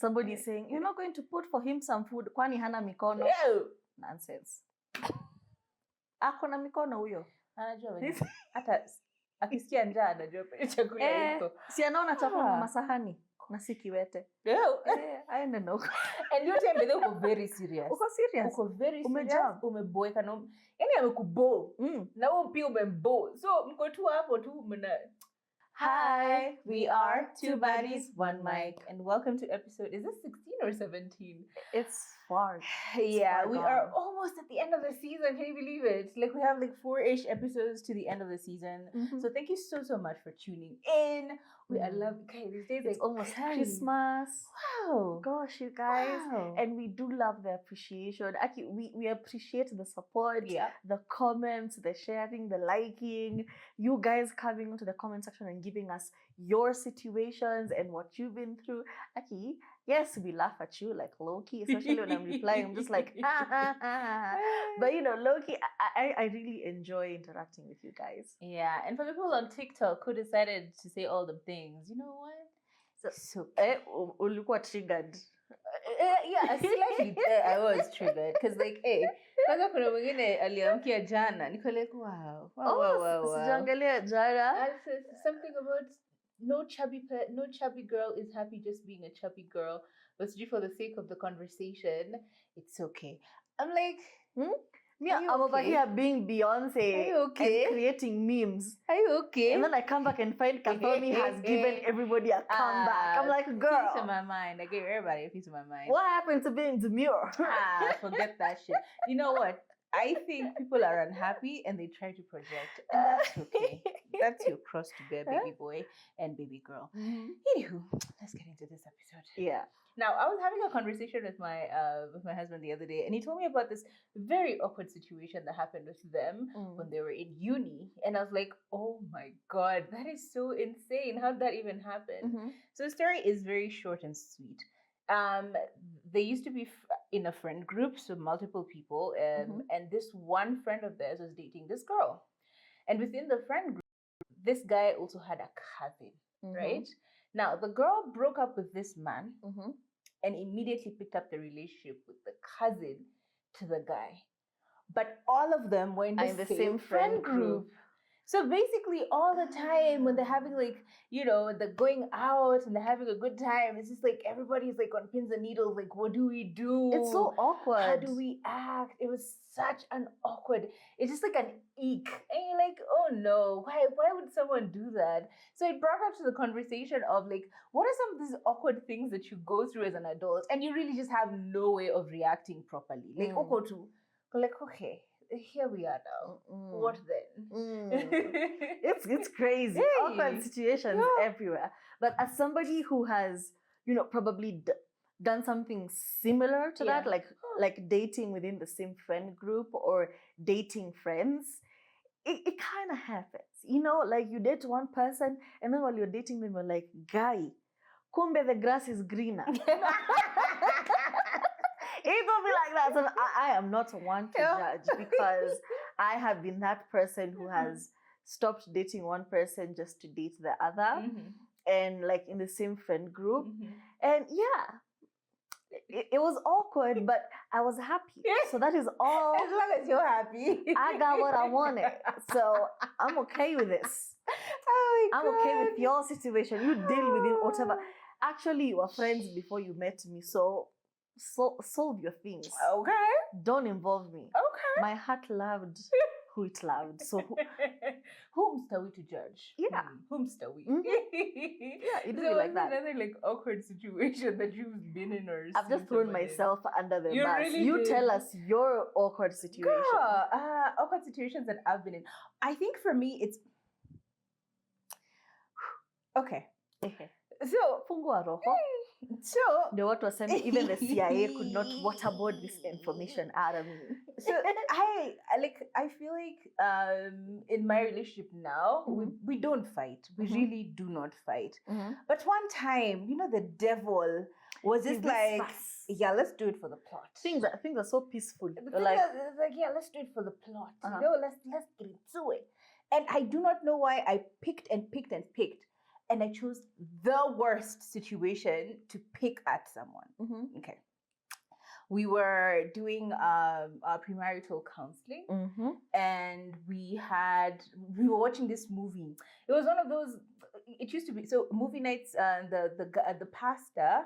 somebody saying, you're not going to put for him some food, kwani hana mikono. Nonsense. Ako na mikono huyo. Anajua hata akisikia njaa anajua chakula iko. Si anaona chakula masahani na si kiwete. Aende na huko. And you tell me uko very serious. Uko serious? Uko very serious. Umeboeka na yani amekubo. Na wewe pia umembo. So mko tu hapo tu mna. Hi, we are Two Bodies, One Mic, and welcome to episode, is this 16 or 17? It's far. Yeah, we are almost at the end of the season. Can you believe it? Like, we have like 4-ish episodes to the end of the season. So thank you so much for tuning in. I love, okay, these days it's like almost Christmas. Wow. Gosh, you guys. Wow. And we do love the appreciation. Actually, we appreciate the support, the comments, the sharing, the liking. You guys coming into the comment section and giving us your situations and what you've been through. Actually, yes, we laugh at you like low-key, especially when I'm replying. I'm just like, ha, ha, ha. But you know, low-key, I really enjoy interacting with you guys. Yeah, and for the people on TikTok who decided to say all the things, you know what? So ulikuwa triggered. Yeah, slightly. I was triggered because like, kwanza kuna mwingine aliamkia jana, niko like, wow. Sijaangalia jana. Something about no chubby girl is happy just being a chubby girl, but for the sake of the conversation, it's okay. I'm like, I'm over here being Beyonce and creating memes. Are you okay? And then I come back and find Kathomi has given everybody a comeback. I'm like, girl. Piece of my mind. I gave everybody a piece of my mind. What happened to being demure? Forget that shit. You know what? I think people are unhappy and they try to project. And that's okay. That's your cross to bear, baby boy and baby girl. Anywho, let's get into this episode. Yeah. Now, I was having a conversation with my husband the other day, and he told me about this very awkward situation that happened with them when they were in uni. And I was like, oh my God, that is so insane. How did that even happen? So the story is very short and sweet. They used to be in a friend group, so multiple people, and this one friend of theirs was dating this girl. And within the friend group, this guy also had a cousin, right? Now, the girl broke up with this man and immediately picked up the relationship with the cousin to the guy. But all of them were in the same friend group. So basically, all the time when they're having like, you know, they're going out and they're having a good time, it's just like everybody's like on pins and needles, like, what do we do? It's so awkward. How do we act? It was such an awkward, it's just like an eek. And you're like, oh no, why would someone do that? So it brought up to the conversation of like, what are some of these awkward things that you go through as an adult and you really just have no way of reacting properly? Like, okay. Here we are now. What then? It's crazy. Awkward situations everywhere. But as somebody who has, you know, probably done something similar to that, like dating within the same friend group or dating friends, it kind of happens. You know, like you date one person and then while you're dating them, you're like, guy, kumbe the grass is greener. It will be like that. So I am not one to judge because I have been that person who has stopped dating one person just to date the other and like in the same friend group. And it was awkward, but I was happy. So that is all. As long as you're happy. I got what I wanted. So I'm okay with this. Oh my God. I'm okay with your situation. You deal with it, whatever. Actually, you were friends before you met me. So solve your things. Okay. Don't involve me. Okay. My heart loved who it loved. So whomst are we to judge? Yeah. Whomst are we? Yeah, it So like that. Another like awkward situation that you've been in or I've just thrown myself under the bus. Really you did. Tell us your awkward situation. Girl, awkward situations that I've been in. I think for me it's okay. So Fungua roho. So the what was saying, even the CIA could not waterboard this information out of me. So I feel like in my relationship now we don't fight. We really do not fight. But one time, you know, the devil was just like, yeah, let's do it for the plot. Things are so peaceful. Like, yeah, let's do it for the plot. You know, let's get into it. And I do not know why I picked. and I chose the worst situation to pick at someone. Mm-hmm. Okay. We were doing premarital counseling, and we were watching this movie. It was one of those. It used to be so movie nights. The pastor,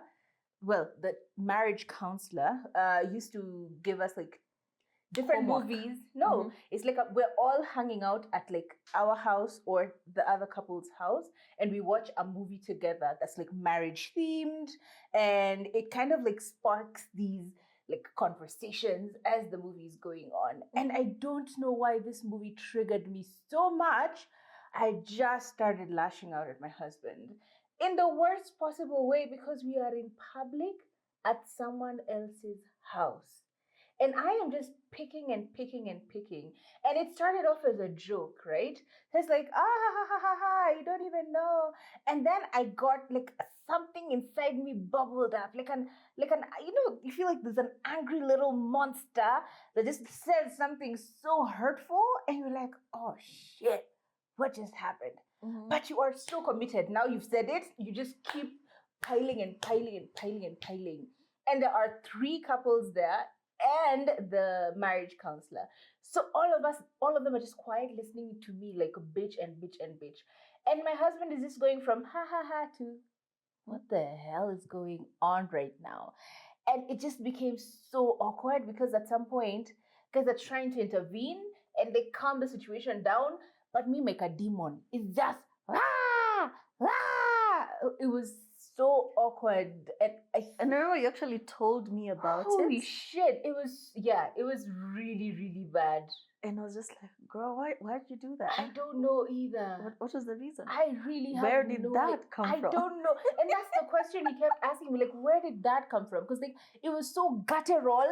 well, the marriage counselor, used to give us like different Homework. movies. No, it's like we're all hanging out at like our house or the other couple's house, and we watch a movie together that's like marriage themed, and it kind of like sparks these like conversations as the movie is going on. And I don't know why this movie triggered me so much. I just started lashing out at my husband in the worst possible way because we are in public at someone else's house. And I am just picking and picking and picking. And it started off as a joke, right? It's like, ha ha ha ha ha, you don't even know. And then I got like something inside me bubbled up, like an, you feel like there's an angry little monster that just says something so hurtful, and you're like, oh shit, what just happened? But you are so committed. Now you've said it, you just keep piling and piling and piling and piling. And there are 3 couples there and the marriage counselor. So all of them are just quiet listening to me like bitch and bitch and bitch. And my husband is just going from ha ha ha to what the hell is going on right now? And it just became so awkward because at some point, guys are trying to intervene and they calm the situation down, but me make a demon. It's just ah, ah. It was so awkward. And I remember you actually told me about it. Holy shit. It was really, really bad. And I was just like, girl, why did you do that? I don't know either. What was the reason? I really have Where did that come from? I don't know. And that's the question he kept asking me, like, where did that come from? Because like it was so guttural.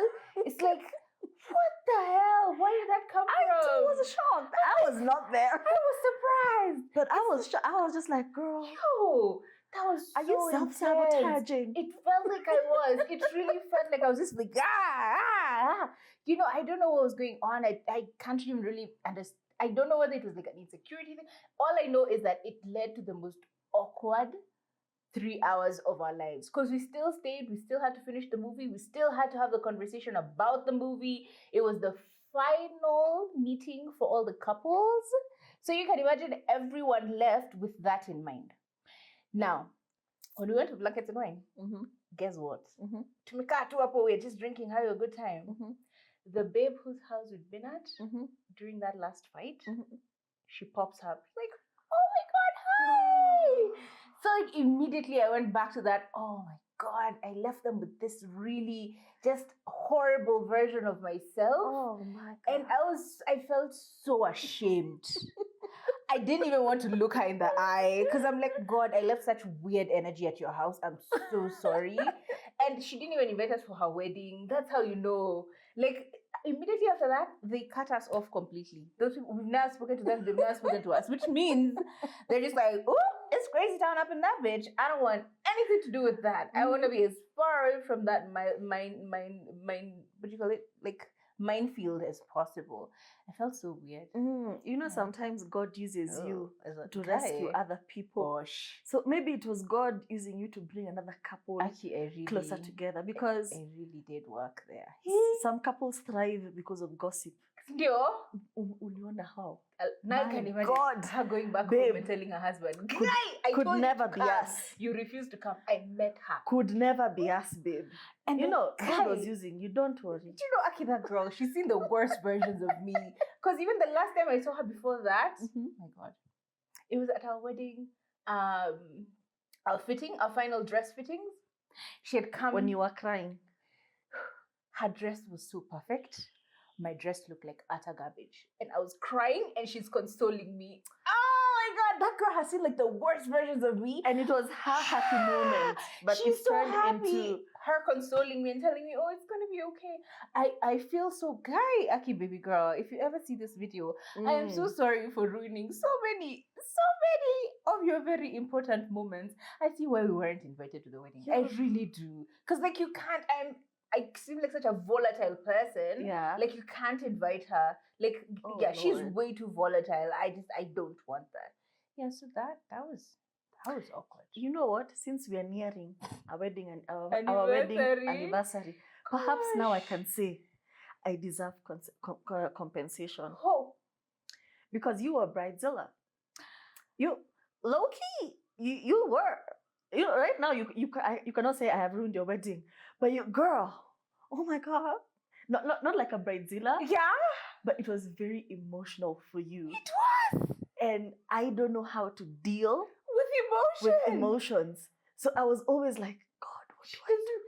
It's like, what the hell? Where did that come from? I too was shocked. I was not there. I was surprised. But I was just like, girl. Yo, that was so Are you self-sabotaging? It felt like I was. It really felt like I was just like, You know, I don't know what was going on. I can't even really understand. I don't know whether it was like an insecurity thing. All I know is that it led to the most awkward 3 hours of our lives. Because we still stayed, we still had to finish the movie, we still had to have the conversation about the movie. It was the final meeting for all the couples. So you can imagine everyone left with that in mind. Now, when we went to Blankets and Wine, guess what? Tumika tu hapo, we're just drinking, having a good time. The babe whose house we'd been at during that last fight, she pops up like, oh my God, hi! So like immediately I went back to that, oh my God, I left them with this really just horrible version of myself. Oh my God. And I felt so ashamed. I didn't even want to look her in the eye because I'm like, God, I left such weird energy at your house. I'm so sorry. And she didn't even invite us for her wedding. That's how you know. Like, immediately after that, they cut us off completely. Those people, we've never spoken to them, they've never spoken to us, which means they're just like, oh, it's crazy town up in that bitch. I don't want anything to do with that. I want to be as far away from that what do you call it? Like, minefield as possible. I felt so weird. You know, sometimes God uses you to guy. rescue other people. Gosh. So maybe it was God using you to bring another couple closer together, because I really did work there. Some couples thrive because of gossip. Uliona how? Now I can imagine her going back home and telling her husband, could never be us. You refused to come. I met her. Could never be us, babe. And you know, God was using you. Don't worry. Did you know Aki, that girl? She's seen the worst versions of me. Because even the last time I saw her before that, oh my God, it was at our wedding, our final dress fittings. She had come. When you were crying. Her dress was so perfect. My dress looked like utter garbage. And I was crying and she's consoling me. Oh my God, that girl has seen like the worst versions of me. And it was her happy moment. But she's it so turned happy. into her consoling me and telling me, oh, it's going to be okay. I feel so guy, Aki baby girl. If you ever see this video, I am so sorry for ruining so many of your very important moments. I see why we weren't invited to the wedding. Yeah. I really do. Because like you can't, I seem like such a volatile person. Yeah. Like you can't invite her. Like, she's way too volatile. I don't want that. Yeah, so that That was awkward. You know what? Since we are nearing our wedding and our wedding anniversary, perhaps now I can say I deserve compensation. Oh. Because you were bridezilla. You low key. You were. You know, right now you cannot say I have ruined your wedding, but you girl. Oh my God. Not like a bridezilla. Yeah. But it was very emotional for you. It was. And I don't know how to deal with emotions. So I was always like, God, what do I do?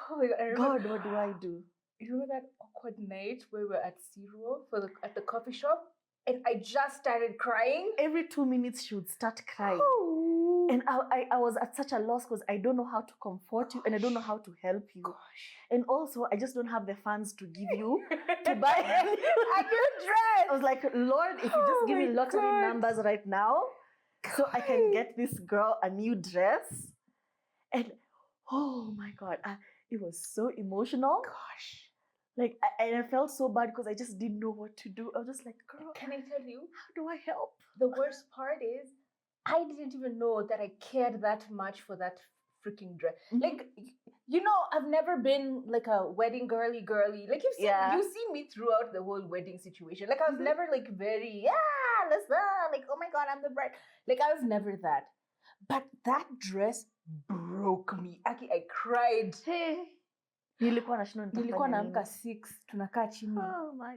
Oh my God, God, what do I do? You remember that awkward night where we were at Zero at the coffee shop? And I just started crying. Every 2 minutes she would start crying. Oh. And I was at such a loss because I don't know how to comfort you and I don't know how to help you. And also, I just don't have the funds to give you to buy a new dress. I was like, Lord, if you just give me lottery numbers right now, so I can get this girl a new dress. And oh my God, it was so emotional. Gosh. Like, I felt so bad because I just didn't know what to do. I was just like, girl, can I tell you? How do I help? The worst part is, I didn't even know that I cared that much for that freaking dress. Mm-hmm. Like, you know, I've never been like a wedding girly. Like you've seen me throughout the whole wedding situation. Like I was never like very, let's like, oh my God, I'm the bride. Like I was never that. But that dress broke me. I cried. Hey. Nilikuwa naamka 6 tunakaa chini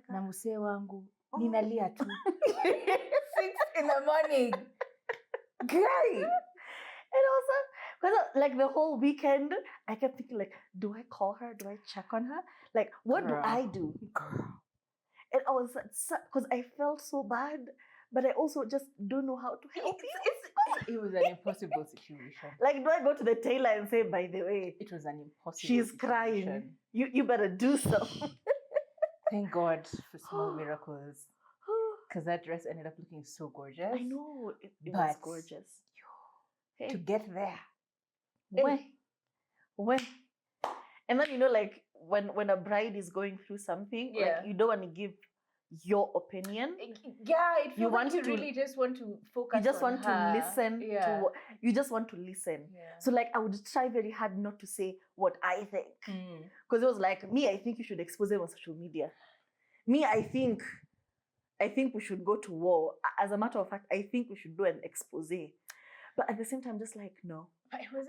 na msee wangu ninalia tu 6 in the morning. Girl. And also, because like the whole weekend, I kept thinking like, do I call her? Do I check on her? Like, what do I do? Girl. And I was because I felt so bad, but I also just don't know how to help you. It was an impossible situation. Like, do I go to the tailor and say, by the way, it was an impossible she's situation. Crying. You better do something. Thank God for small miracles. Because that dress ended up looking so gorgeous. I know. It was gorgeous. To get there. When? And then, you know, like, when a bride is going through something, like, you don't want to give your opinion. Yeah, it feels like you really just want to focus on You just want to listen to you just want to listen. Yeah. So like I would try very hard not to say what I think. Because it was like, me, I think you should expose them on social media. Me, I think we should go to war. As a matter of fact, I think we should do an expose. But at the same time, just like, no.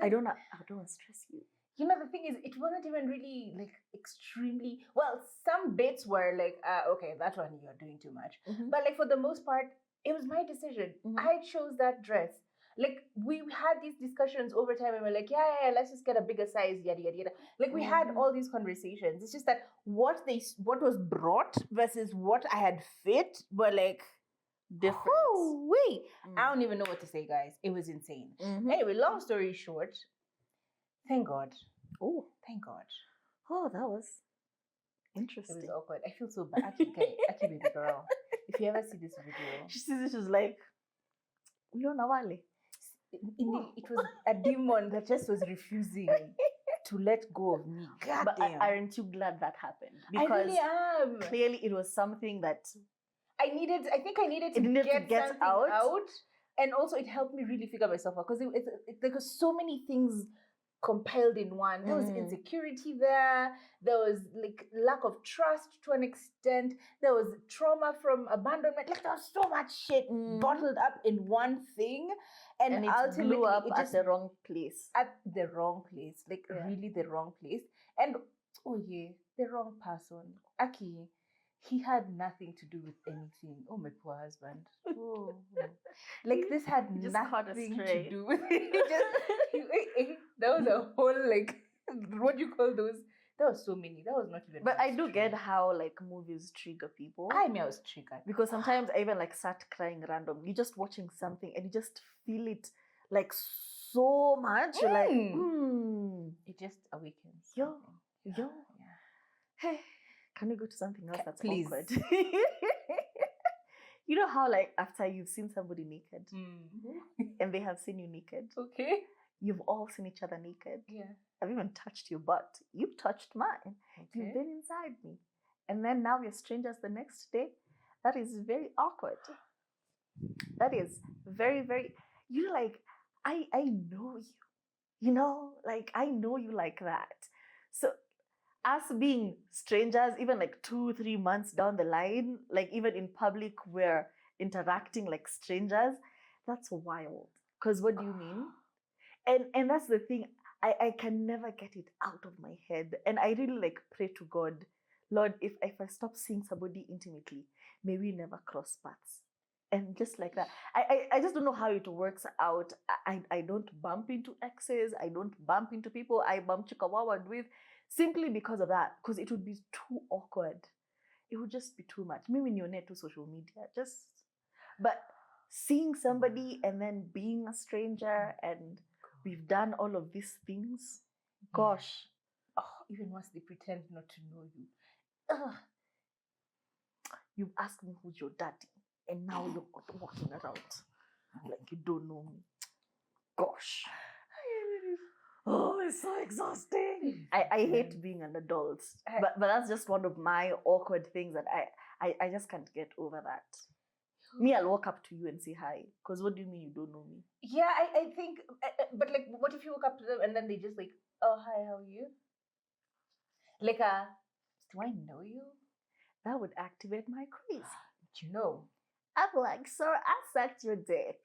I don't want to stress you. You know, the thing is, it wasn't even really like extremely well. Some bits were like, okay, that one you're doing too much. Mm-hmm. But like for the most part, it was my decision. Mm-hmm. I chose that dress. Like we had these discussions over time, and we're like, yeah, let's just get a bigger size, yada yada yada. Like we had all these conversations. It's just that what was brought versus what I had fit were like different. Oh wait, I don't even know what to say, guys. It was insane. Mm-hmm. Anyway, long story short. Thank God. Oh, thank God. Oh, that was interesting. It was awkward. I feel so bad. Aki baby girl. If you ever see this video. She sees it, she's like, it was a demon that just was refusing to let go of me. God but damn. Aren't you glad that happened? Because I really am. Clearly it was something that I think I needed to get out. And also it helped me really figure myself out. Because there were so many things compiled in one. There was insecurity there was like lack of trust to an extent, there was trauma from abandonment, like there was so much shit bottled up in one thing, and it ultimately blew up at the wrong place, like really the wrong place, and the wrong person. Aki, he had nothing to do with anything. Oh, my poor husband. Oh. Like this had nothing to do with it. That was a whole like, what do you call those? There were so many. That was not even. But I do get how like movies trigger people. I was triggered because sometimes I even like start crying randomly. You're just watching something and you just feel it like so much. You're like, it just awakens. Yo. Hey. Can we go to something else that's please. Awkward? You know how like after you've seen somebody naked and they have seen you naked. Okay. You've all seen each other naked. Yeah. I've even touched your butt. You've touched mine. Okay. You've been inside me. And then now we're strangers the next day. That is very awkward. That is very, very, you know, like I know you. You know, like I know you like that. So us being strangers, even like 2, 3 months down the line, like even in public, we're interacting like strangers. That's wild. Because what do you mean? And that's the thing. I can never get it out of my head. And I really like pray to God, Lord, if I stop seeing somebody intimately, may we never cross paths. And just like that, I just don't know how it works out. I don't bump into exes. I don't bump into people I bump chikawawa with simply because of that. Because it would be too awkward. It would just be too much. Maybe nione to social media. But seeing somebody and then being a stranger and we've done all of these things, gosh. Oh, even once they pretend not to know you. Ugh. You've asked me who's your daddy, and now you're walking around like you don't know me. Gosh. Oh, it's so exhausting. I hate being an adult. But that's just one of my awkward things that I just can't get over that. Me, I'll walk up to you and say hi. Because what do you mean you don't know me? Yeah, I think, but like, what if you walk up to them and then they just like, oh, hi, how are you? Like, do I know you? That would activate my craze. You know. I'm like, sir, I sucked your dick.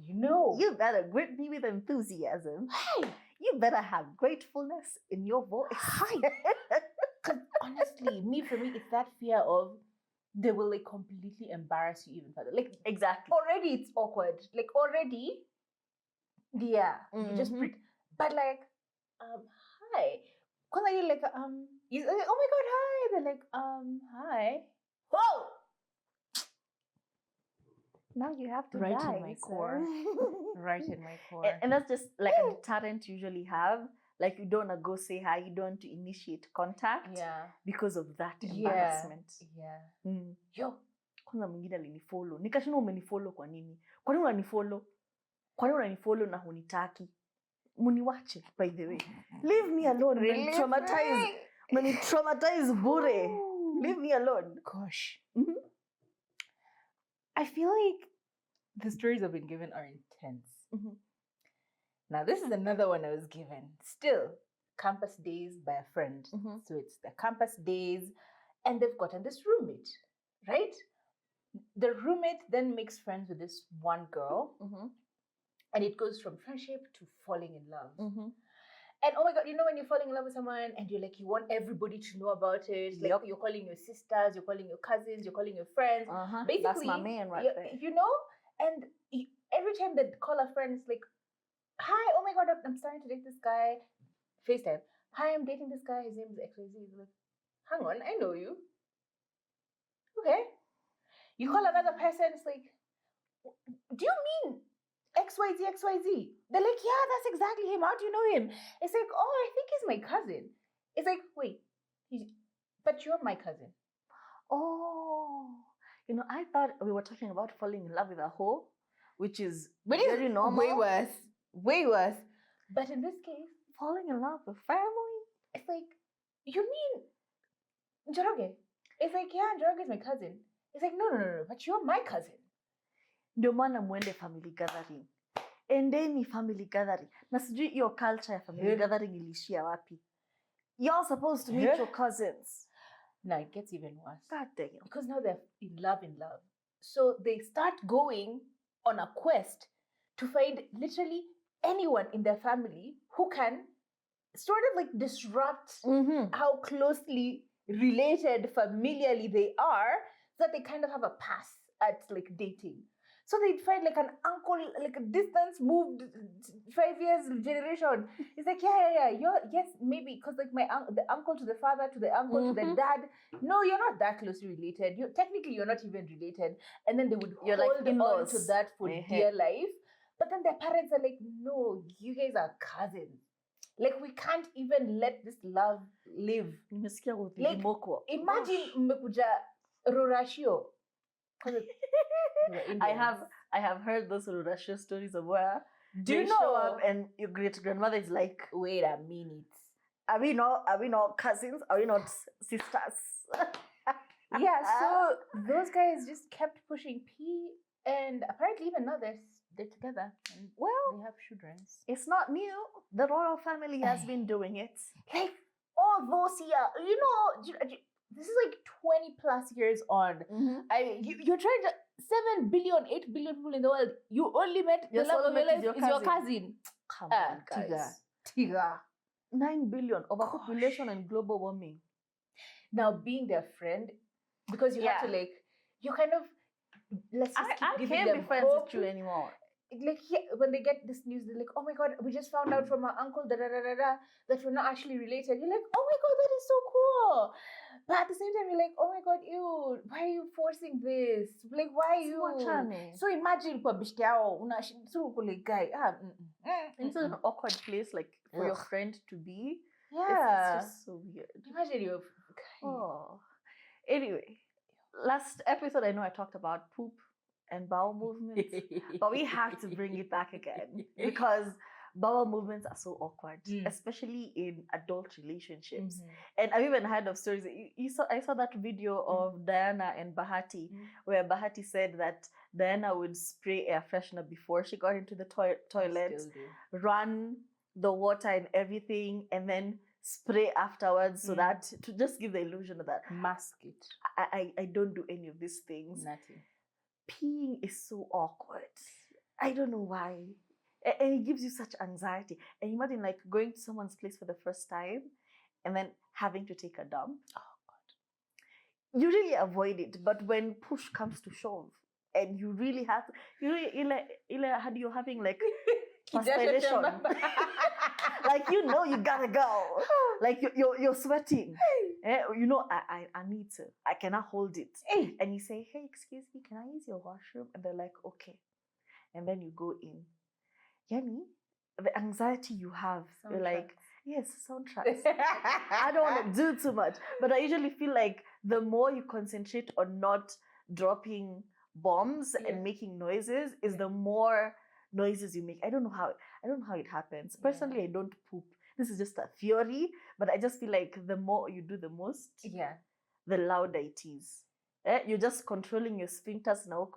You know. You better grip me with enthusiasm. Hi. You better have gratefulness in your voice. Hi. Because honestly, for me, it's that fear of they will like completely embarrass you even further. Like, exactly. Already it's awkward. Like already, yeah, you just but like, hi. Because you're like, you like, oh my god, hi. They're like, hi. Whoa. Now you have to right die, in my core. Right in my core. And that's just like a deterrent you usually have. Like you don't want to go say hi, you don't want to initiate contact. Yeah. Because of that embarrassment. Yeah. Yo, kwanza mwingine alinifollow. Nikashindwa umenifollow kwa nini? Kwa nini unanifollow? Kwa nini unanifollow na hunitaki? Muniwache, by the way. Leave me alone. Really? Traumatize bure. Leave me alone. Gosh. Mm-hmm. I feel like the stories I've been given are intense. Mm-hmm. Now, this is another one I was given. Still, campus days by a friend. Mm-hmm. So it's the campus days, and they've gotten this roommate, right? The roommate then makes friends with this one girl, and it goes from friendship to falling in love. Mm-hmm. And oh my god, you know when you're falling in love with someone and you're like, you want everybody to know about it. Like you're calling your sisters, you're calling your cousins, you're calling your friends. Basically, that's my man right there. You know? And every time they call a friend, it's like, hi, oh my god, I'm starting to date this guy. FaceTime. Hi, I'm dating this guy. His name is XYZ. He's like, hang on, I know you. Okay. You call another person, it's like, do you mean XYZ? They're like, yeah, that's exactly him. How do you know him? It's like, oh, I think he's my cousin. It's like, wait, but you're my cousin. Oh, you know, I thought we were talking about falling in love with a hoe, which is very normal. Way worse. But in this case, falling in love with family, it's like, you mean Njoroge? It's like, yeah, Njoroge is my cousin. It's like, no, but you're my cousin. Ndio maana mwende family gathering. Endeni family gathering. Na sijui hiyo culture ya family gathering ilishia wapi. You're supposed to meet your cousins. No, it gets even worse. God damn. Because now they're in love. So they start going on a quest to find literally anyone in their family who can sort of like disrupt how closely related familiarly they are, so that they kind of have a pass at like dating. So they'd find like an uncle, like a distance moved 5 years generation. It's like, yeah. Yes, maybe. Because like the uncle to the father, to the uncle, to the dad. No, you're not that closely related. Technically, you're not even related. And then they would hold on to that for dear life. But then their parents are like, no, you guys are cousins. Like, we can't even let this love live. Like, imagine mmekuja Rorashio. I have heard those Russian stories of where you show up and your great grandmother is like, wait a minute, are we not cousins? Are we not sisters? Yeah, so those guys just kept pushing P, and apparently even now they're they're together and Well, they have children. it's not new. The royal family has been doing it. Like all those years, this is like 20 plus years on. You're trying to 7 billion, 8 billion people in the world. You only met Your the love of your soulmate life is is your your cousin. Come on, guys. Tiga. 9 billion overpopulation and global warming. Now being their friend, because you have to you kind of let's just keep I giving can't them be friends hope. with you anymore. Like when they get this news, they're like, "Oh my god, we just found out from our uncle that we're not actually related." You're like, "Oh my god, that is so cool!" But at the same time, you're like, "Oh my god, ew! Why are you forcing this? Like, why are you?" So imagine, guy, it's an awkward place, like for your friend to be. Yeah, it's just so weird. Imagine you. Oh, anyway, last episode I know I talked about poop and bowel movements, but we have to bring it back again because bowel movements are so awkward, especially in adult relationships. And I've even heard of stories. I saw that video of Diana and Bahati, where Bahati said that Diana would spray air freshener before she got into the toilet, run the water and everything, and then spray afterwards, so that to just give the illusion of that mask it. I don't do any of these things. Nothing. Peeing is so awkward. I don't know why. And it gives you such anxiety. And imagine like going to someone's place for the first time and then having to take a dump. Oh God. You really avoid it, but when push comes to shove and you really have to, you're having like perspiration. Like you gotta go. Like you're sweating. I need to. I cannot hold it. And you say, "Hey, excuse me, can I use your washroom?" And they're like, "Okay." And then you go in. Yemi, the anxiety you have, you're like, yes, soundtracks. I don't want to do too much, but I usually feel like the more you concentrate on not dropping bombs and making noises, is the more noises you make. I don't know how it happens. Personally, I don't poop. This is just a theory, but I just feel like the more you do the most, the louder it is. You're just controlling your sphincters now.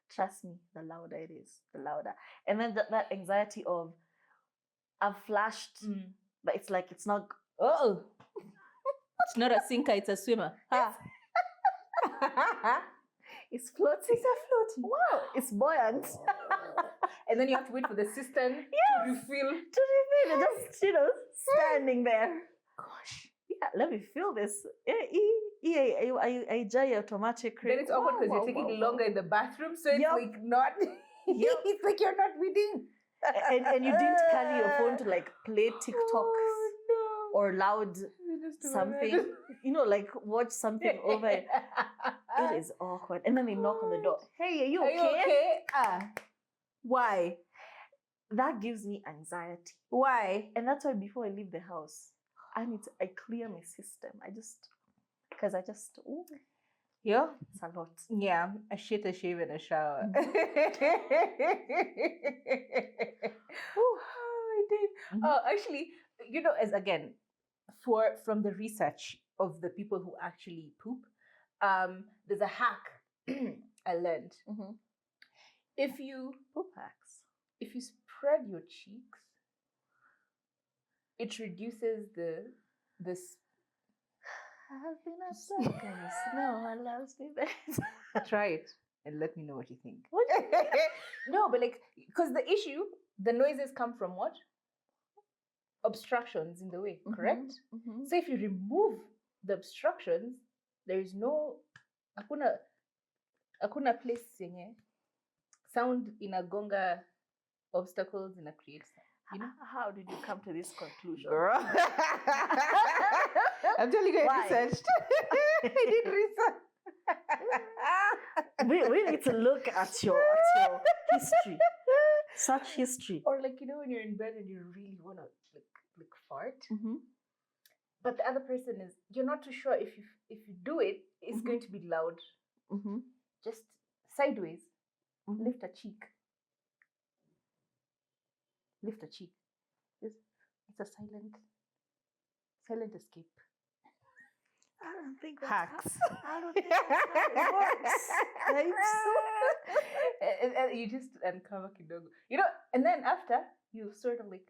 Trust me, the louder it is, the louder. And then that anxiety of, I've flashed, but it's like it's not. Oh, it's not a sinker; it's a swimmer. It's floating. It's a floating. Wow, it's buoyant. And then you have to wait for the cistern to refill. Just standing there. Gosh. Yeah, let me feel this. I jay automatic. Then it's awkward because you're taking longer in the bathroom, so it's like not. It's like you're not reading. And you didn't carry your phone to like play TikToks or loud something. Like watch something over. It is awkward. And then they knock on the door. Hey, are you okay? Why? That gives me anxiety. Why? And that's why before I leave the house, I clear my system. Because yeah, it's a lot. Yeah, a shit, a shave, and a shower. I did. Actually, from the research of the people who actually poop, there's a hack I learned. If you poop hacks, if you spread your cheeks, it reduces this. I've been upset because no one loves me better. Try it and let me know what you think. No, but because the noises come from what? Obstructions in the way, correct? So if you remove the obstructions, there is no akuna place yenye sound inagonga obstacles in a create. How did you come to this conclusion? I'm telling you, I researched. I did research. We need to look at your history. Such history. Or when you're in bed and you really want to fart, but the other person you're not too sure if you do it, it's going to be loud. Just sideways, lift a cheek. Lift a cheek. It's a silent escape. I don't think that's Hacks. I don't think that's how it works. And you just uncover kidogo. You know, and then after, you sort of like,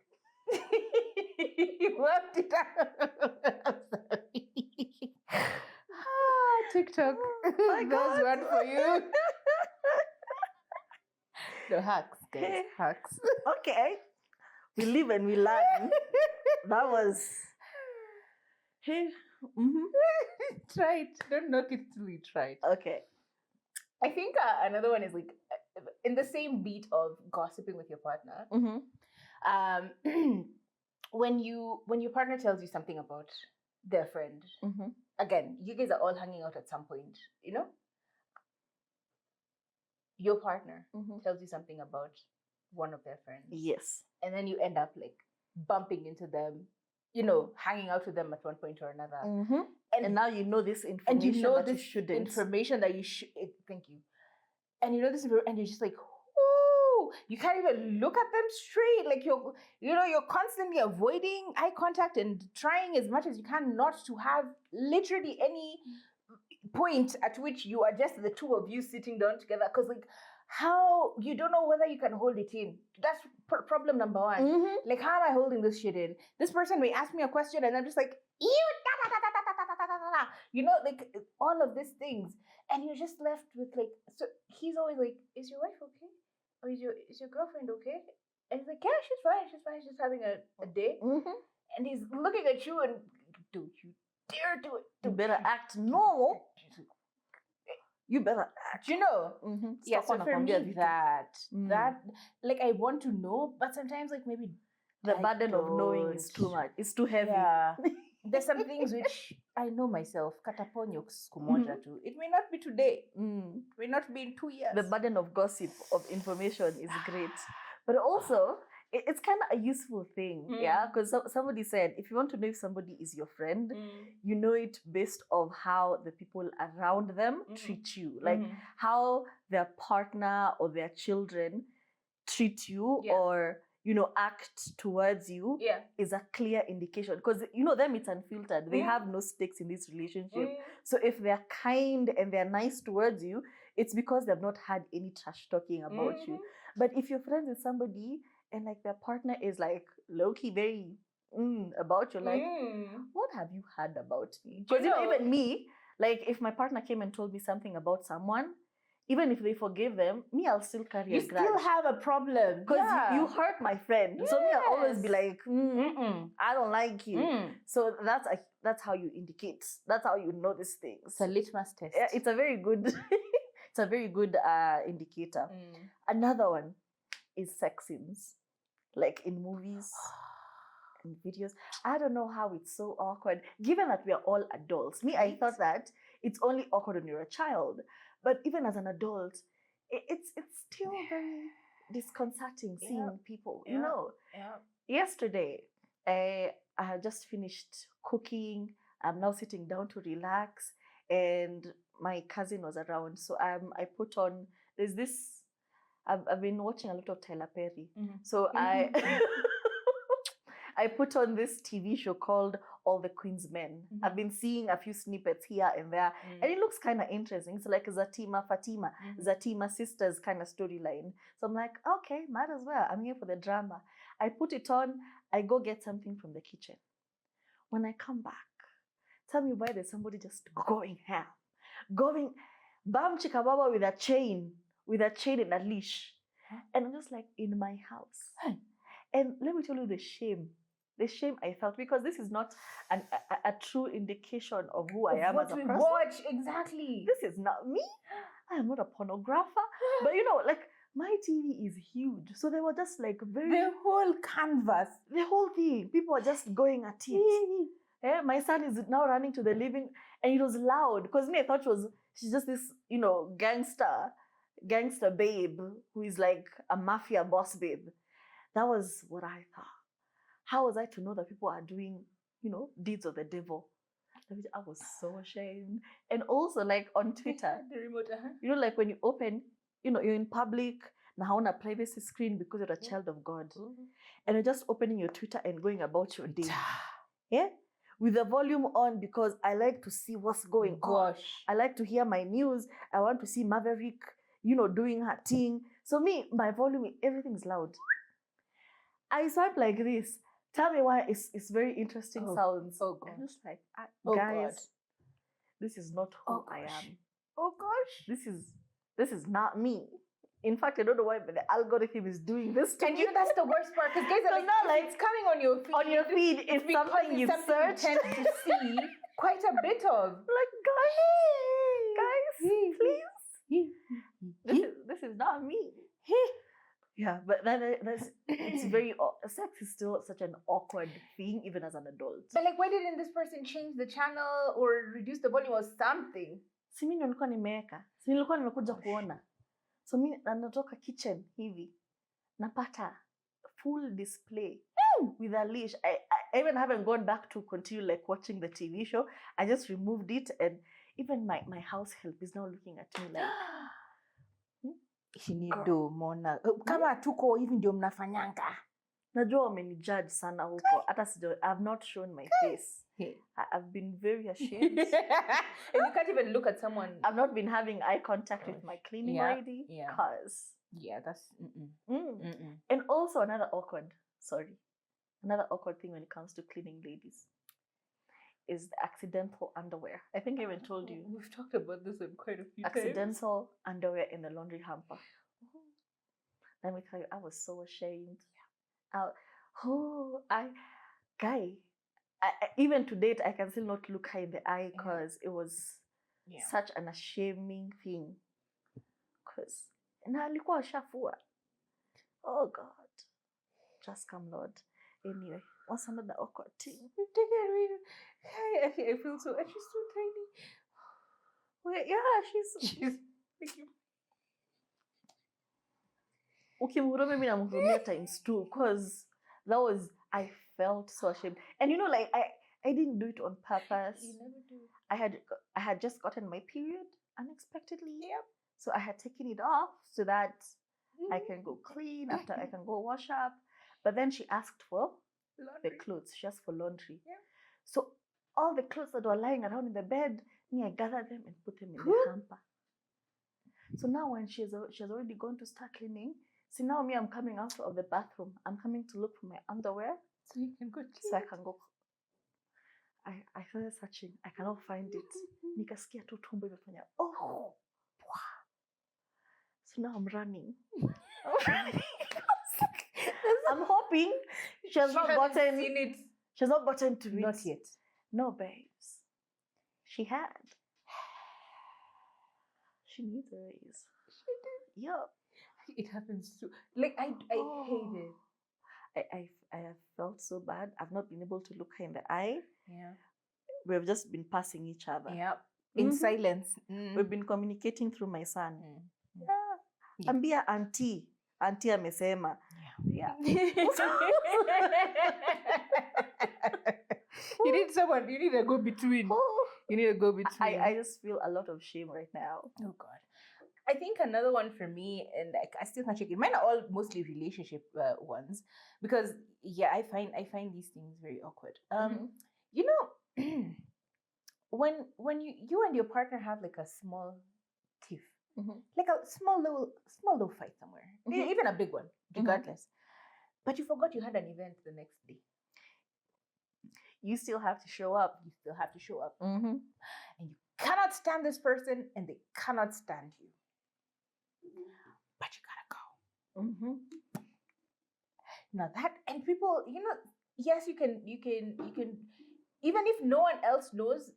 you worked it out. I'm sorry. TikTok. My There's God. one for you. No, hacks, guys. Hey. Hacks. Okay. We live and we learn. That was. Hey. Try it. Don't knock it till you try it. Okay. I think another one is like in the same beat of gossiping with your partner. When your partner tells you something about their friend, again, you guys are all hanging out at some point, you know? Your partner tells you something about one of their friends. Yes. And then you end up like bumping into them, you know, hanging out with them at one point or another. And now you know this information and you know that this you shouldn't. information that you should. Thank you. And you know this, and you're just like, oh, you can't even look at them straight. Like you're constantly avoiding eye contact and trying as much as you can not to have literally any point at which you are just the two of you sitting down together. Because like, how you don't know whether you can hold it in. That's problem number one. Like, how am I holding this shit in? This person may ask me a question, and I'm just like, ew, you know, like all of these things. And you're just left with like, so he's always like, is your wife okay? Or is your girlfriend okay? And he's like, yeah, she's fine, she's having a day. And he's looking at you and, don't you dare do it. You better act normal. You better act. You know? Yeah, so for me, that, like, I want to know, but sometimes, like, maybe the burden of knowing is too much. It's too heavy. Yeah. There's some things which I know myself. Kataponyo siku moja tu. It may not be today. It may not be in 2 years. The burden of gossip, of information is great. But also, it's kind of a useful thing. Yeah? Because somebody said, if you want to know if somebody is your friend, you know it based on how the people around them treat you. Like how their partner or their children treat you or, you know, act towards you is a clear indication. Because, you know, them, it's unfiltered. They have no stakes in this relationship. So if they're kind and they're nice towards you, it's because they've not had any trash talking about you. But if you're friends with somebody and like their partner is like low-key very about you, like, what have you heard about me? Because you know, even me, like if my partner came and told me something about someone, even if they forgive them, me, I'll still carry a grudge. You still have a problem. Because you hurt my friend. So me, I'll always be like, I don't like you. So that's how you indicate. That's how you know these things. It's a litmus test. Yeah, it's a very good, it's a very good indicator. Another one is sex scenes. Like in movies and videos. I don't know how it's so awkward. Given that we are all adults. Me, I thought that it's only awkward when you're a child. But even as an adult, it's still very disconcerting seeing people, you know. Yesterday, I had just finished cooking. I'm now sitting down to relax. And my cousin was around. So I put on, there's this, I've been watching a lot of Tyler Perry. So I put on this TV show called All the Queen's Men. I've been seeing a few snippets here and there, and it looks kind of interesting. It's like Zatima, Fatima, Zatima sisters kind of storyline. So I'm like, okay, might as well. I'm here for the drama. I put it on. I go get something from the kitchen. When I come back, tell me why there's somebody just going ham, going bam chika baba with a chain and a leash. And I'm just like, in my house. And let me tell you the shame I felt, because this is not a true indication of who I am as a person. Watch, exactly. This is not me. I am not a pornographer. But you know, like, my TV is huge. So they were just like the whole canvas. The whole thing. People are just going at it. Yeah, my son is now running to the living, and it was loud. Because me, I thought she's just this, you know, gangster babe who is like a mafia boss babe. That was what I thought. How was I to know that people are doing, you know, deeds of the devil? I was so ashamed. And also, like, on Twitter, the remote, you know, like when you open, you know, you're in public, now on a privacy screen because you're a child of God. And you're just opening your Twitter and going about your day. Yeah? with the volume on because I like to see what's going on. I like to hear my news. I want to see Maverick, doing her thing. So me, my volume, everything's loud. I swipe like this. Tell me why it's very interesting sounds. Oh God. I'm just like, guys, this is not who I am. Oh gosh. This is not me. In fact, I don't know why, but the algorithm is doing this to me. And that's the worst part, because guys are like, it's coming on your feed. On your feed, it's something you searched. Tend to see quite a bit of. Like, guys, please. This is not me. Yeah, but it's very, sex is still such an awkward thing, even as an adult. But like, why didn't this person change the channel or reduce the volume or something? Si mimi nilikuwa nimeweka. Si nilikuwa nimekuja kuona. So mimi natoka kitchen hivi. Napata full display with a leash. I even haven't gone back to continue like watching the TV show. I just removed it, and even my house help is now looking at me like Shinido mona. Kama tuko hivi ndio mnafanyanga. Najua wamenijudge sana huko. Hata I've not shown my face. I've been very ashamed. And you can't even look at someone. I've not been having eye contact with my cleaning lady. Because that's And also another awkward thing when it comes to cleaning ladies is the accidental underwear. I think I even told you. We've talked about this in quite a few accidental underwear in the laundry hamper. Let me tell you, I was so ashamed. Even to date, I can still not look her in the eye because it was such an ashaming thing. Because alikuwa shafua. Oh God, just come Lord. Anyway, what's another awkward thing? I feel so. And she's so tiny. Well, she's ukimhurumia mimi namhurumia times 2 because I felt so ashamed. And like I didn't do it on purpose. You never do. I had just gotten my period unexpectedly. Yep. So I had taken it off so that I can go clean after I can go wash up. But then she asked for laundry. The clothes. She asked for laundry. Yeah. So all the clothes that were lying around in the bed, I gathered them and put them in the hamper. So now when she has already gone to start cleaning, see now me, I'm coming out of the bathroom. I'm coming to look for my underwear. So you can go clean. So I can go. I started searching. I cannot find it. Nikasikia tu tumbo imefanya. Oh. So now I'm running. I'm hoping she has not gotten seen it. She has not gotten to it. Not yet. No, babes. She had. She needs a raise. She did. Yup. It happens too. Like I hate it. I have felt so bad. I've not been able to look her in the eye. Yeah. We've just been passing each other. Yep. In silence. We've been communicating through my son. Yeah. Ambia auntie. Auntie amesema. Yeah. You need a go-between. You need a go-between. I just feel a lot of shame right now. Oh God. I think another one for me, and I still can't check it. Mine are all mostly relationship ones, because I find these things very awkward. When you and your partner have like a small tiff, like a small little fight somewhere, even a big one, regardless, but you forgot you had an event the next day. You still have to show up. And you cannot stand this person, and they cannot stand you. But you gotta go. Now that, and people, yes, you can, even if no one else knows,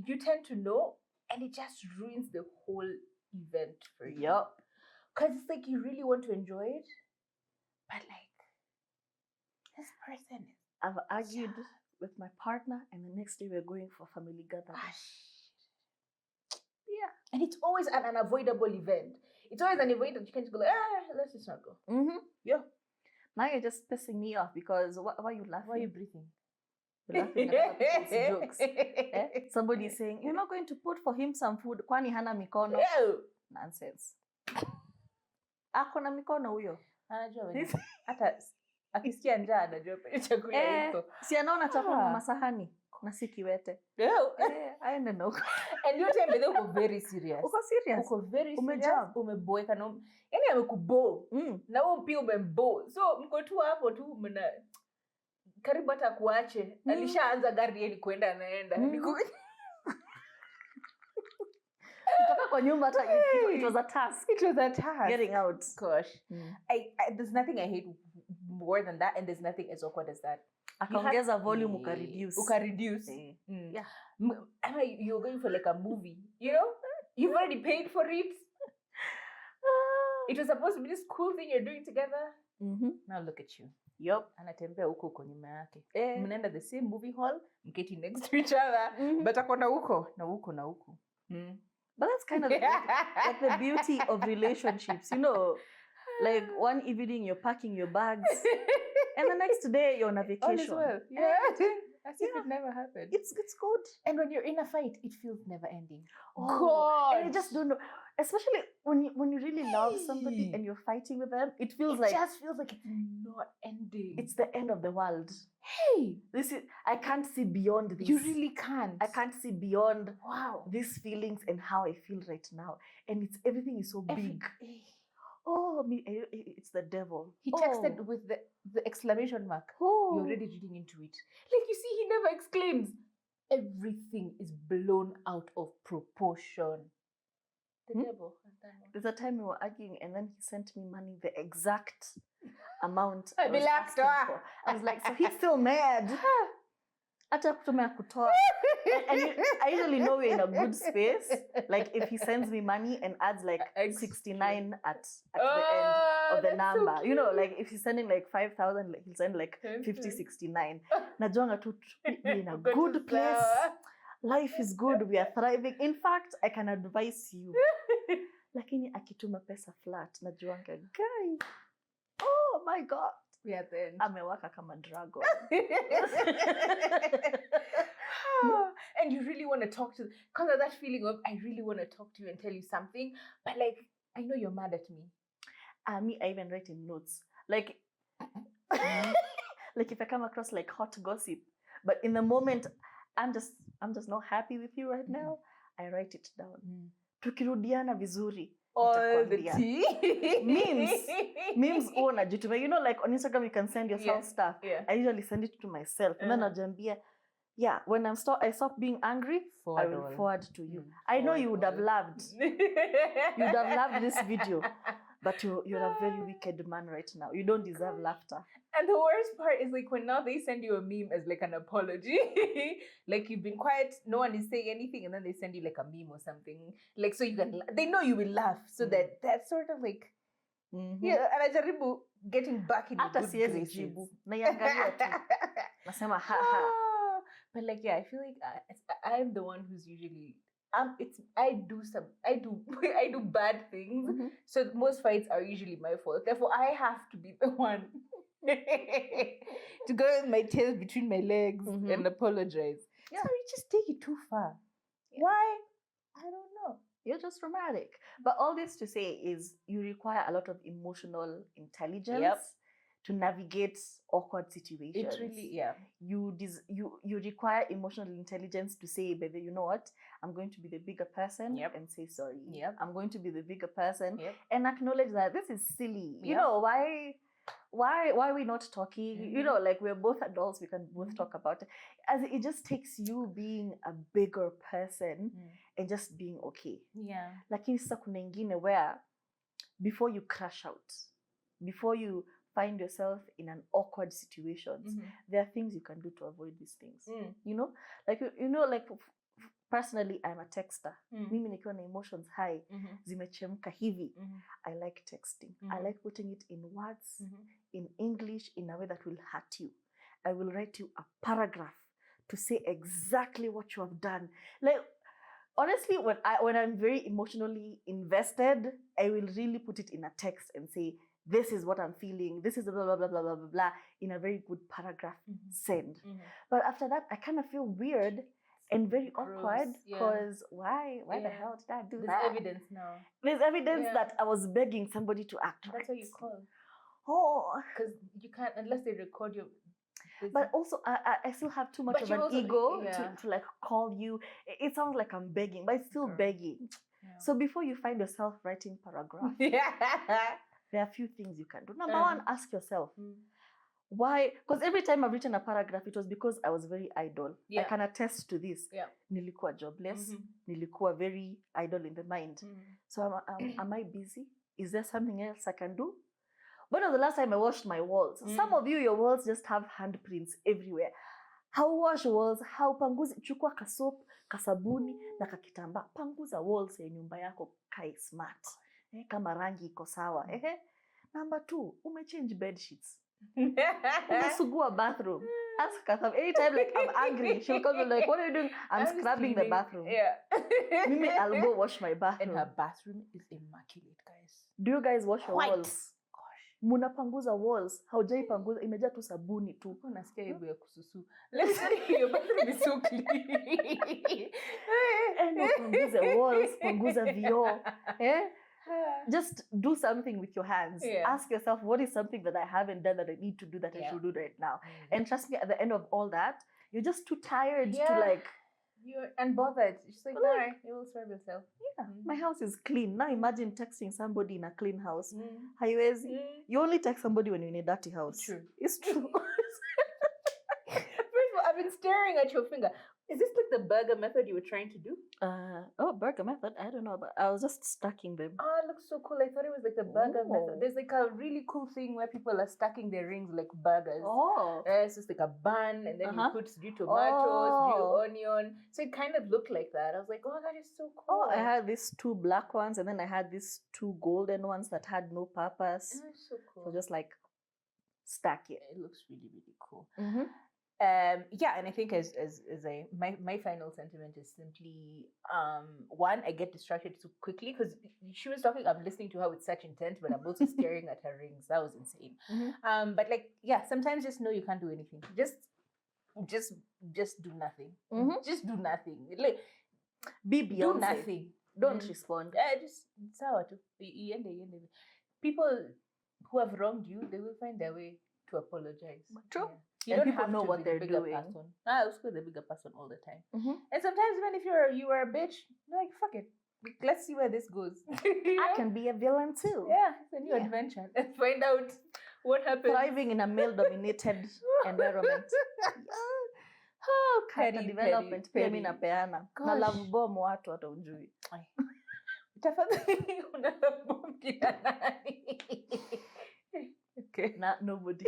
you tend to know, and it just ruins the whole event for you. Yep. Because it's like you really want to enjoy it, but like, this person is... I've argued with my partner, and the next day we're going for family gathering. Yeah. And it's always an unavoidable event. It's always an event that you can just go like, let's just not go. Yeah. Now you're just pissing me off because why are you laughing? Why are you breathing? You're laughing at people's jokes. Somebody is saying, you're not going to put for him some food. Kwani hana mikono? No. Nonsense. Ako na mikono huyo. Anajua hata akisikia njaa anajua chakula iko. Si anaona chakula na masahani. Na si kiwete. Yeah. Aende na huko. And your time they were very serious. Uko serious? Uko very serious. Umejam. Umeboeka na yani amekubo. Na wewe pia umembo. So mko tu hapo tu mna karibu hata kuache. Alishaanza gari yeye kwenda anaenda. Kutoka kwa nyumba hata it was a task. It was a task. Getting out. Gosh. I there's nothing I hate more than that, and there's nothing as awkward as that. Akaongeza volume ukareduce. Yeah. You're going for like a movie, you know? You've already paid for it. It was supposed to be this cool thing you're doing together. Now look at you. Yup. Anatembea huko nyuma yake. Mnaenda the same movie hall, mketi next to each other, but akona huko na huko na huko. But that's kind of like the beauty of relationships, you know. Like one evening you're packing your bags, and the next day you're on a vacation. All is well. Yeah. As if it never happened. It's good. And when you're in a fight, it feels never ending. God. And you just don't know. Especially when you really love somebody and you're fighting with them, it just feels like it's not ending. It's the end of the world. Hey, I can't see beyond this. You really can't. I can't see beyond these feelings and how I feel right now. And everything is so big. It's the devil. He texted with the exclamation mark. You're already reading into it. Like, you see, he never exclaims. Everything is blown out of proportion. The devil has done it. There's a time we were arguing and then he sent me money, the exact amount I was asking for. I was like, so he's still mad. Hata kutumia kutoa. And I usually know we're in a good space. Like if he sends me money and adds like 69 at the end of the number. So you know, like if he's sending like 5,000, like he'll send like 5069. Najuanga tu we're in a good place. Life is good. We are thriving. In fact, I can advise you. Lakini akituma pesa flat, najuanga, guy. Oh my God. We are then. Amewaka kama dragon. And you really want to talk to, because of that feeling of, I really want to talk to you and tell you something, but like, I know you're mad at me. Me, I even write in notes. Like, like if I come across like hot gossip, but in the moment, I'm just not happy with you right now, I write it down. Tukirudiana vizuri. All the tea. Memes unajituma. You know, like on Instagram you can send yourself stuff. Yeah. I usually send it to myself. And then najambia, when I stop being angry, I will forward to you. I know you would have loved. You would have loved this video. But you're a very wicked man right now. You don't deserve laughter. And the worst part is like when now they send you a meme as like an apology. Like you've been quiet, no one is saying anything, and then they send you like a meme or something. Like so you can, they know you will laugh. So that's sort of like, anajaribu getting back in the good graces. Nasema ha. But like, I feel like I'm the one who's usually, I do bad things. So most fights are usually my fault. Therefore, I have to be the one to go with my tail between my legs and apologize. Yeah. So you just take it too far. Yeah. Why? I don't know. You're just dramatic. But all this to say is you require a lot of emotional intelligence to navigate awkward situations. It really, You require emotional intelligence to say, baby, you know what? I'm going to be the bigger person and say sorry. I'm going to be the bigger person and acknowledge that this is silly. You know, why are we not talking? You know, like we're both adults, we can both talk about it. As it just takes you being a bigger person and just being okay. Yeah. Lakini sasa kuna ingine where before you crash out, before you find yourself in an awkward situations, there are things you can do to avoid these things. You know, like personally, I'm a texter. Mimi nikiwa na emotions high, zimechemka hivi. I like texting. I like putting it in words, in English, in a way that will hurt you. I will write you a paragraph to say exactly what you have done. Like, honestly, when I'm very emotionally invested, I will really put it in a text and say, this is what I'm feeling. This is blah, blah, blah, blah, blah, blah, blah, in a very good paragraph. Send. But after that, I kind of feel weird and very awkward because why the hell did I do that? There's evidence now. There's evidence that I was begging somebody to act. That's what you call. Oh. Because you can't, unless they record your... But also, I still have too much But of you an also- ego yeah. to like call you. It sounds like I'm begging, but it's still Girl. begging. Yeah. So before you find yourself writing paragraph, Yeah. there are a few things you can do. Number one, ask yourself, Mm. why? Because every time I've written a paragraph, it was because I was very idle. I Yeah. can attest to this. Yeah. Nilikuwa jobless. Mhm. Nilikuwa very idle in the mind. So am I busy? Is there something else I can do? When was the last time I washed my walls? Some of you, your walls just have handprints everywhere. Hauwash walls, haupanguzi. Chukua kasop, kasabuni na kakitamba. Panguza walls ya nyumba yako kai smart. Kama rangi iko sawa. Number 2, umechange bed sheets. Umesugua bathroom. Ask Katham. Anytime like I'm angry, she'll come and like, what are you doing? I'm scrubbing the bathroom. Yeah. Mimi, I'll go wash my And bathroom. her bathroom is immaculate, guys. Do you guys wash your White. walls? Munapanguza walls. Haujai panguza, imejaa tu sabuni tu. Unasikia hiyo ya kususu. Let me tell you, your bathroom is so clean. Panguza walls, panguza vioo. Just do something with your hands. Yeah. Ask yourself, what is something that I haven't done that I need to do that I should do right now? And trust me, at the end of all that, you're just too tired to like... You're unbothered. It's just like, all right, you will serve yourself. Yeah, my house is clean. Now imagine texting somebody in a clean house. Haiwezi. You only text somebody when you're in a dirty house. True. It's true. First of all, I've been staring at your finger. Is this like the burger method you were trying to do? Burger method? I don't know, but I was just stacking them. Oh, it looks so cool. I thought it was like the burger method. There's like a really cool thing where people are stacking their rings like burgers. Oh. It's just like a bun, and then you put due tomatoes, due onion. So it kind of looked like that. I was like, oh, that is so cool. Oh, I had these 2 black ones, and then I had these 2 golden ones that had no purpose. That's so cool. So just like stack it. It looks really, really cool. Mm-hmm. Yeah, and I think as my final sentiment is simply one, I get distracted too quickly because she was talking, I'm listening to her with such intent, but I'm also staring at her rings. That was insane. But like, yeah, sometimes just know you can't do anything. Just do nothing. Just do nothing. Like, be Beyonce. Do nothing. Don't respond. Just sawa tu. Iende. People who have wronged you, they will find their way to apologize. True. Yeah. You and don't people have know to what be they're the bigger doing. person. I was the bigger person all the time. And sometimes even if you are a bitch, you're like, fuck it. Let's see where this goes. I can be a villain too. Yeah, it's a new adventure. Let's find out what happens. Thriving in a male-dominated environment. Character development pia mimi napeana. Na love bomb watu hata ujui. Tafadhali una love bomb kina nani? Okay. Not nobody.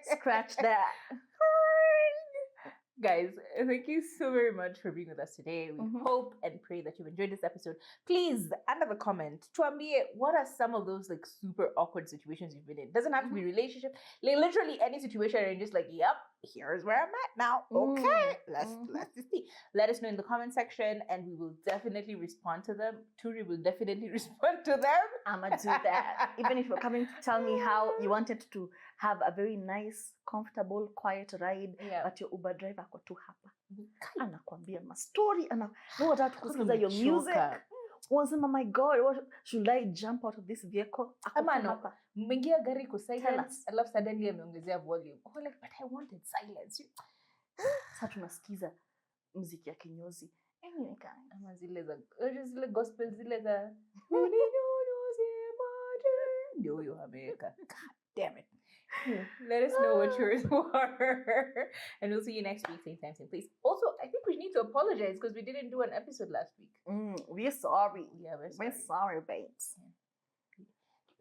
Scratch that. Guys, thank you so very much for being with us today. We hope and pray that you've enjoyed this episode. Please, under the comment, tuambie, what are some of those like super awkward situations you've been in? Doesn't have to be relationship, like literally any situation, and just like, yep, here's where I'm at now. Okay, let's see. Let us know in the comment section, and we will definitely respond to them. Turi will definitely respond to them. I'ma do that. Even if you're coming to tell me how you wanted to have a very nice, comfortable, quiet ride, but your Uber driver ako tu hapa. Anakuambia ma story, anataka kusikiza your music. Wasema, my God, what, should I jump out of this vehicle? Amano, mengia gari ko silence. I love suddenly ameongezea volume. Oh, like, but I wanted silence. Sasa tunasikiza muziki ya kinyozi. Anyway, guys. Ama zile gospel zile za ndio huyo ameweka. God damn it. Let us know what yours were. And we'll see you next week, same time, same place. Also, I think we need to apologize because we didn't do an episode last week. We're sorry. Yeah, we're sorry, babes.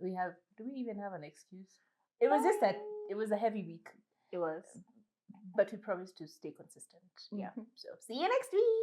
Yeah. Do we even have an excuse? It was just that it was a heavy week. It was. But we promised to stay consistent. Yeah. So see you next week.